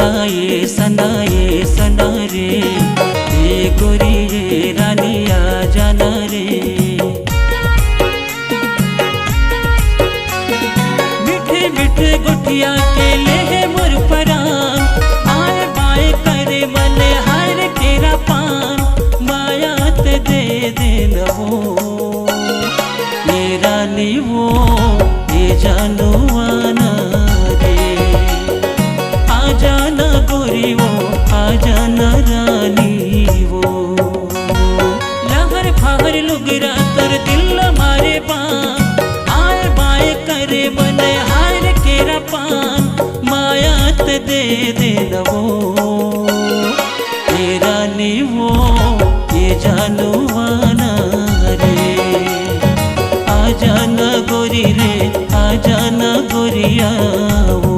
सनाए सना रे, ये गोरी ये रानी आ जाना रे। मीठे मीठे गुठिया के ले मोर परान, आए बाए करे मन हर तेरा पान, माया ते दे देन वो ये रानी वो ये जानू आना रे। आ जाना गोरी वो आ जाना रानी वो, लहर फहर लुगरा तर दिल मारे पान, आए बाए करे मन हार केरा पान, माया ते दे देन वो ये रानी वो ये जानू आना रे। आ जाना गोरी रे आ जाना गोरिया वो।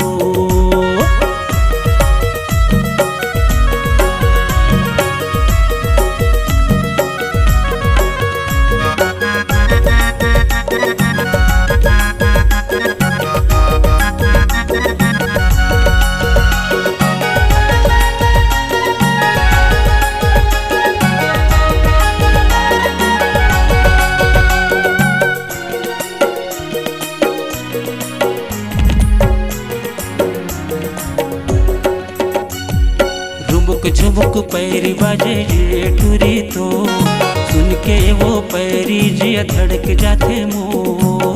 झुमुक पैरी बाजे ये टूरी तो, सुन के वो पैरी जिया धड़क जाते मोर।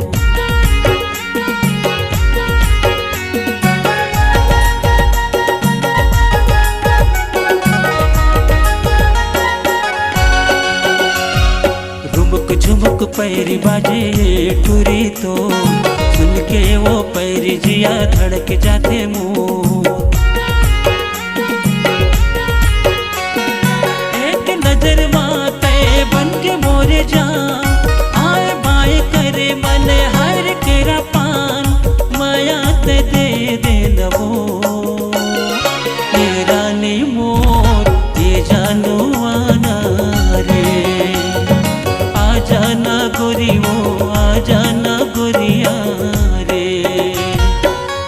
रुमुक झुमुक पैरी बाजे ये टूरी तो, सुन के वो पैरी जिया धड़क जाते मोर। नजर माते बन के मोरे जा, आए बाए करे मन हर केरा पान, माया ते दे देन वो ये रानी मोर ये जानू आना रे। आ जाना गोरी वो आ जाना गोरिया रे,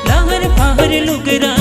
लहर फहर लुगरा